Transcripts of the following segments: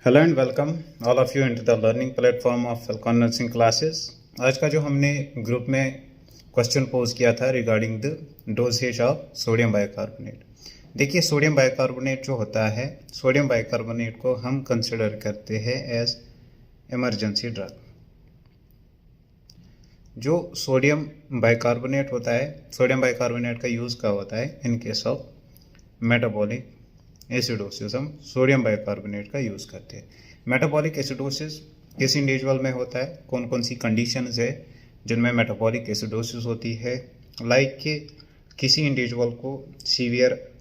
Hello and welcome all of you into the learning platform of falcon nursing classes. आज का जो हमने group में क्वेश्चन पोज किया था regarding the dosage of sodium bicarbonate. देखिए, सोडियम बाइकार्बोनेट जो होता है, सोडियम बाइकार्बोनेट को हम कंसिडर करते हैं एज इमरजेंसी ड्रग। जो सोडियम बाइकार्बोनेट होता है, सोडियम बाइकार्बोनेट का यूज़ कब होता है? In case of metabolic acidosis हम सोडियम बाइकार्बोनेट का यूज़ करते हैं। मेटाबॉलिक एसिडोसिस किस इंडिविजुअल में होता है? कौन कौन सी कंडीशंस है जिनमें मेटाबॉलिक एसिडोसिस होती है? लाइक कि किसी इंडिविजुअल को सीवियर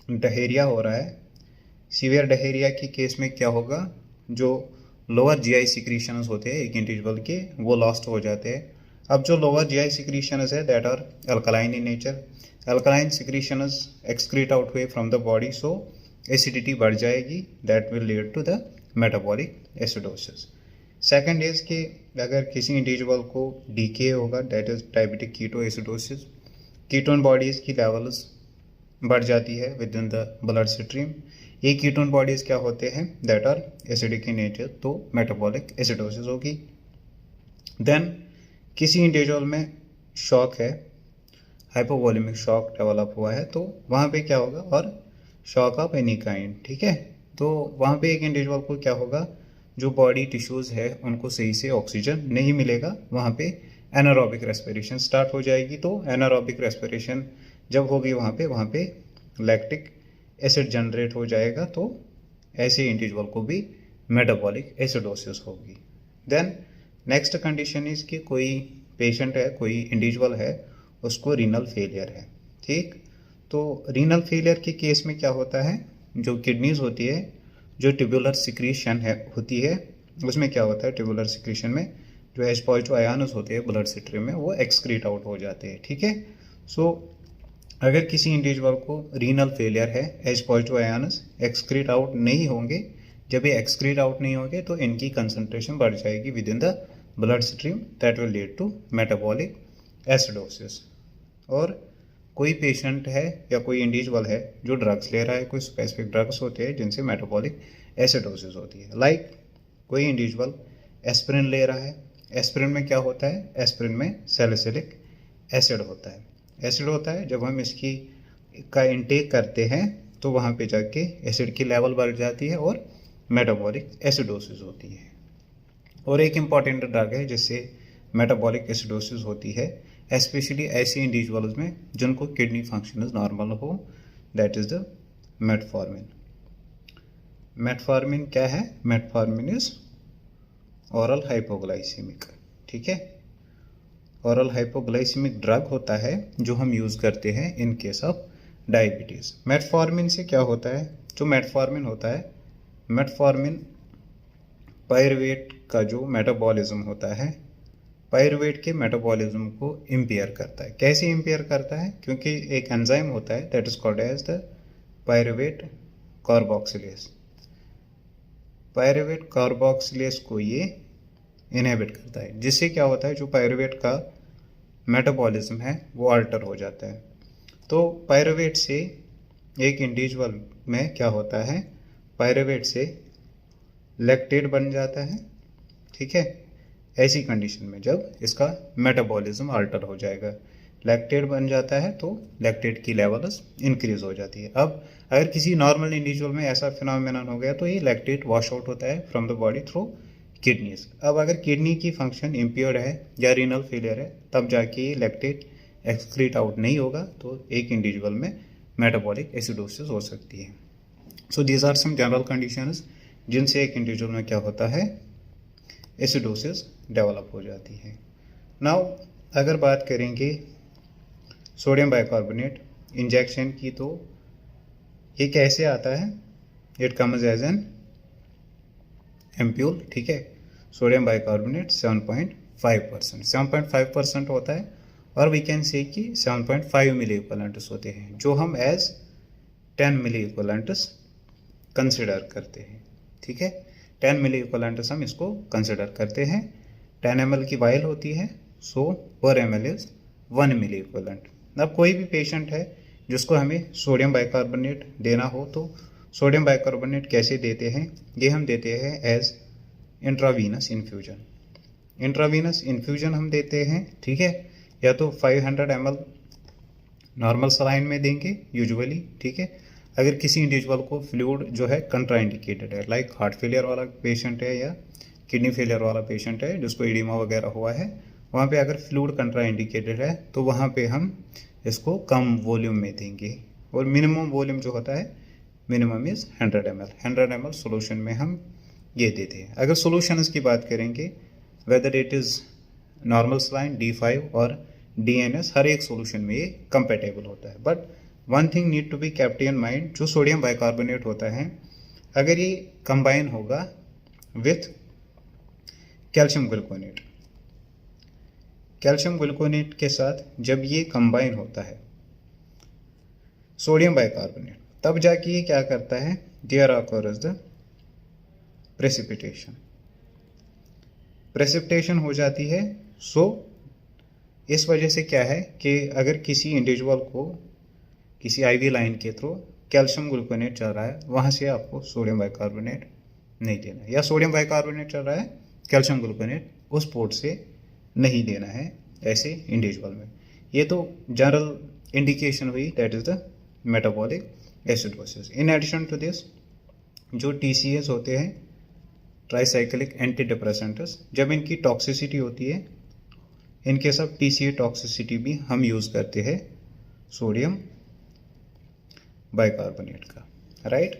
डायरिया हो रहा है। सीवियर डायरिया के केस में क्या होगा? जो लोअर जीआई सिक्रीशंस होते हैं एक इंडिविजुअल के, वो लॉस्ट हो जाते हैं। अब जो लोअर जीआई सिक्रीशंस है that are alkaline in nature. Alkaline secretions excrete out हुए from the body, so acidity बढ़ जाएगी, that will lead to the metabolic acidosis. Second is कि अगर किसी इंडिविजुअल को डीके होगा, that is diabetic keto acidosis. Ketone bodies की levels बढ़ जाती है within the blood stream. ये कीटोन बॉडीज क्या होते हैं? That are acidic in nature, तो मेटाबॉलिक एसिडोसिस होगी। देन किसी इंडिविजुअल में शॉक है, हाइपोवोलेमिक शॉक डेवलप हुआ है, तो वहाँ पे क्या होगा? और शॉक ऑफ एनी काइंड, ठीक है। तो वहाँ पे एक इंडिविजुअल को क्या होगा? जो बॉडी टिश्यूज़ है उनको सही से ऑक्सीजन नहीं मिलेगा, वहाँ पे एनारोबिक रेस्पिरेशन स्टार्ट हो जाएगी। तो एनारोबिक रेस्पिरेशन जब होगी वहाँ पे लैक्टिक एसिड जनरेट हो जाएगा, तो ऐसे इंडिविजुअल को भी मेटाबॉलिक एसिडोसिस होगी। देन नेक्स्ट कंडीशन इज कि कोई पेशेंट है, कोई इंडिविजुअल है, उसको रीनल फेलियर है, ठीक। तो रीनल फेलियर के केस में क्या होता है? जो किडनीज होती है, जो ट्यूबुलर सिक्रीशन है होती है, उसमें क्या होता है? ट्यूबुलर सिक्रीशन में जो H पॉजिटिव आयन्स होते हैं ब्लड स्ट्रीम में, वो एक्सक्रीट आउट हो जाते हैं, ठीक है। सो अगर किसी इंडिविजुअल को रीनल फेलियर है, H positive ions excrete out नहीं होंगे, जब ये एक्सक्रीट आउट नहीं होंगे तो इनकी कंसंट्रेशन बढ़ जाएगी within the blood stream, that will lead to metabolic acidosis. और कोई पेशेंट है या कोई इंडिविजुअल है जो ड्रग्स ले रहा है, कोई स्पेसिफिक ड्रग्स होते हैं जिनसे मेटाबॉलिक एसिडोसिस होती है। लाइक कोई इंडिविजुअल एस्पिरिन ले रहा है। एस्पिरिन में क्या होता है? एस्पिरिन में सैलिसिलिक एसिड होता है। एसिड होता है, जब हम इसकी का इंटेक करते हैं तो वहाँ पे जाके एसिड की लेवल बढ़ जाती है और मेटाबॉलिक एसिडोसिस होती है। और एक इम्पॉर्टेंट ड्रग है जिससे मेटाबॉलिक एसिडोसिस होती है, स्पेशली ऐसे इंडिविजुअल्स में जिनको किडनी फंक्शन नॉर्मल हो, that is the metformin. Metformin क्या है? मेटफॉर्मिन इज ओरल हाइपोग्लाइसेमिक, ठीक है। ओरल हाइपोग्लाइसेमिक ड्रग होता है जो हम यूज़ करते हैं in case of diabetes. Metformin से क्या होता है? जो मेटफॉर्मिन होता है, मेटफॉर्मिन पायरुवेट का जो मेटाबॉलिज्म होता है, पायरुवेट के मेटाबॉलिज्म को इम्पेयर करता है। कैसे इम्पेयर करता है? क्योंकि एक एंजाइम होता है that is called as the pyruvate carboxylase. Pyruvate carboxylase को ये इनहिबिट करता है, जिससे क्या होता है? जो पायरुवेट का मेटाबॉलिज्म है वो अल्टर हो जाता है। तो पायरुवेट से एक इंडिविजुअल में क्या होता है? पायरुवेट से लैक्टेट बन जाता है, ठीक है। ऐसी कंडीशन में जब इसका मेटाबॉलिज्म अल्टर हो जाएगा, लैक्टेट बन जाता है, तो लैक्टेट की लेवल्स इंक्रीज हो जाती है। अब अगर किसी नॉर्मल इंडिविजुअल में ऐसा फिनोमेनन हो गया तो ये लैक्टेट वॉश आउट होता है from the body through kidneys. अब अगर किडनी की फंक्शन इम्पेयर्ड है या रीनल फेलियर है, तब जाके ये लैक्टेट एक्सक्रीट आउट नहीं होगा, तो एक इंडिविजुअल में मेटाबॉलिक एसिडोसिस हो सकती है। So these are some general conditions जिनसे एक इंडिविजुअल में क्या होता है? एसिडोसिस डेवलप हो जाती है। नाउ अगर बात करेंगे सोडियम बाइकार्बोनेट इंजेक्शन की, तो ये कैसे आता है? It comes as an ampoule, ठीक है। सोडियम बाइकार्बोनेट 7.5% होता है, और वी कैन से कि 7.5 मिली इक्विवेलेंट्स होते हैं, जो हम एज 10 मिली इक्विवेलेंट्स कंसिडर करते हैं, ठीक है। 10 मिली इक्विवेलेंट्स हम इसको कंसिडर करते हैं। 10 ml की वाइल होती है, सो पर ml इज 1 मिली इक्विवेलेंट। अब कोई भी पेशेंट है जिसको हमें सोडियम बाइकार्बोनेट देना हो, तो सोडियम बाइकार्बोनेट कैसे देते हैं, ये हम देते हैं as intravenous infusion. Intravenous infusion हम देते हैं, ठीक है, या तो 500 ml नॉर्मल सलाइन में देंगे यूजुअली, ठीक है। अगर किसी इंडिविजुअल को फ्लूइड जो है कंट्राइंडिकेटेड है, लाइक हार्ट फेलियर वाला पेशेंट है या किडनी फेलियर वाला पेशेंट है जिसको एडिमा वगैरह हुआ है, वहाँ पे अगर फ्लूइड कंट्राइंडिकेटेड है तो वहाँ पे हम इसको कम वॉल्यूम में देंगे। और मिनिमम वॉल्यूम जो होता है, minimum is 100 ml। 100 ml solution में हम ये देते हैं। अगर सोल्यूशंस की बात करेंगे, whether it is normal saline D5 और DNS, हर एक सोल्यूशन में ये कंपेटेबल होता है। But one thing need to be kept in mind, जो सोडियम बाइकार्बोनेट होता है अगर ये कंबाइन होगा with calcium gluconate, calcium gluconate के साथ जब ये कंबाइन होता है सोडियम बाइकार्बोनेट, तब जाके ये क्या करता है, there occurs the precipitation, precipitation हो जाती है। सो इस वजह से क्या है कि अगर किसी इंडिविजुअल को किसी IV लाइन के थ्रू कैल्शियम ग्लूकोनेट चल रहा है, वहाँ से आपको सोडियम बाइकार्बोनेट नहीं देना है, या सोडियम बाइकार्बोनेट चल रहा है कैल्शियम ग्लूकोनेट उस पोर्ट से नहीं देना है ऐसे इंडिविजुअल में। ये तो जनरल इंडिकेशन हुई, that is the metabolic acidosis. In addition to this, जो TCAs होते हैं, ट्राईसाइक्लिक एंटी डिप्रेसेंट्स, जब इनकी टॉक्सिसिटी होती है, इनके सब TCA टॉक्सिसिटी भी हम यूज़ करते हैं सोडियम बाइकार्बोनेट का, राइट।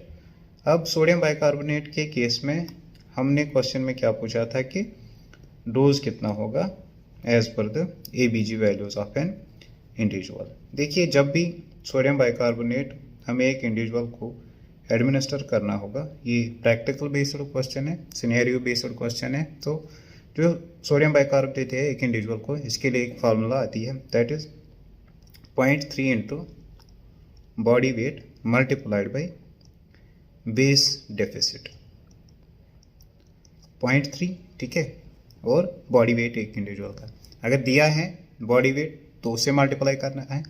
अब सोडियम बाइकार्बोनेट के केस में हमने क्वेश्चन में क्या पूछा था कि डोज कितना होगा as per the ABG values of an individual. देखिए, जब भी सोडियम बाइकार्बोनेट हमें एक इंडिविजुअल को एडमिनिस्टर करना होगा, ये प्रैक्टिकल बेस्ड क्वेश्चन है, सिनेरियो बेस्ड क्वेश्चन है, तो जो सोडियम बाइकार्ब देते हैं एक इंडिविजुअल को, इसके लिए एक फार्मूला आती है, that is 0.3 into body weight multiplied by base deficit, 0.3, ठीक है, और बॉडी वेट एक इंडिविजुअल का। अगर दिया है बॉडी वेट तो उससे मल्टीप्लाई करना है,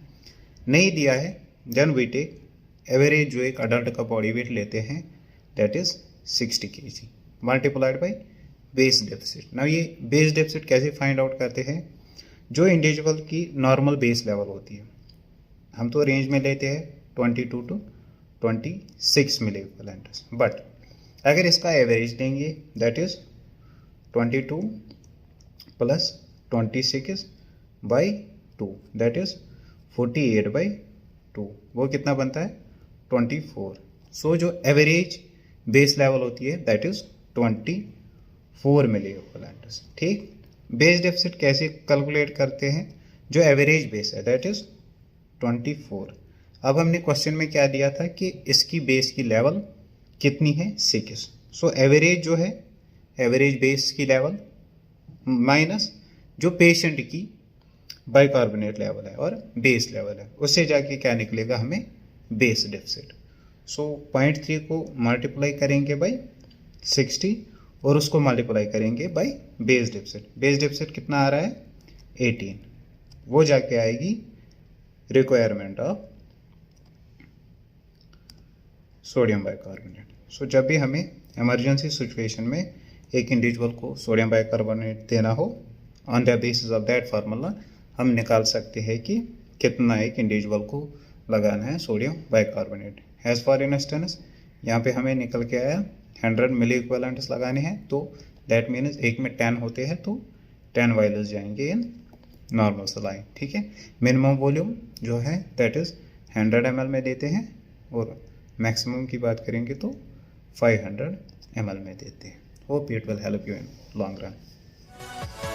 नहीं दिया है देन वी टेक एवरेज जो एक अडल्ट का बॉडी वेट लेते हैं, that is 60 kg multiplied by base deficit. ना ये बेस डेफिसिट कैसे फाइंड आउट करते हैं, जो इंडिविजुअल की नॉर्मल बेस लेवल होती है, हम तो रेंज में लेते हैं 22 to 26 मिली इक्विवेलेंट, बट अगर इसका एवरेज लेंगे that is 22 plus 26 by 2, that is 48 by 2, वो कितना बनता है 24। सो जो एवरेज बेस लेवल होती है दैट इज 24 मिली इक्विवेलेंट, ठीक। बेस डेफिसिट कैसे कैलकुलेट करते हैं, जो एवरेज बेस है दैट इज 24। अब हमने क्वेश्चन में क्या दिया था कि इसकी बेस की लेवल कितनी है 6। सो एवरेज जो है, एवरेज बेस की लेवल माइनस जो पेशेंट की बाइकार्बोनेट लेवल है और बेस लेवल है, उससे जाके क्या निकलेगा हमें बेस डेफिसिट। सो 0.3 को मल्टीप्लाई करेंगे बाई 60 और उसको मल्टीप्लाई करेंगे by base deficit. Base deficit कितना आ रहा है 18, वो जाके आएगी रिक्वायरमेंट ऑफ सोडियम बाइकार्बोनेट। सो जब भी हमें इमरजेंसी सिचुएशन में एक इंडिविजुअल को सोडियम बाइकार्बोनेट देना हो, on the basis of that formula हम निकाल सकते हैं कि कितना एक इंडिविजुअल को लगाना है sodium bicarbonate. As for instance यहाँ पे हमें निकल के आया 100 मिली इक्विवेलेंट्स लगाने हैं, तो दैट मीन्स एक में 10 होते हैं तो 10 वायल्स जाएंगे इन नॉर्मल सलाइन, ठीक है। मिनिमम वॉल्यूम जो है दैट इज 100 ml में देते हैं और मैक्सिमम की बात करेंगे तो 500 ml में देते हैं। Hope it will help you in long run.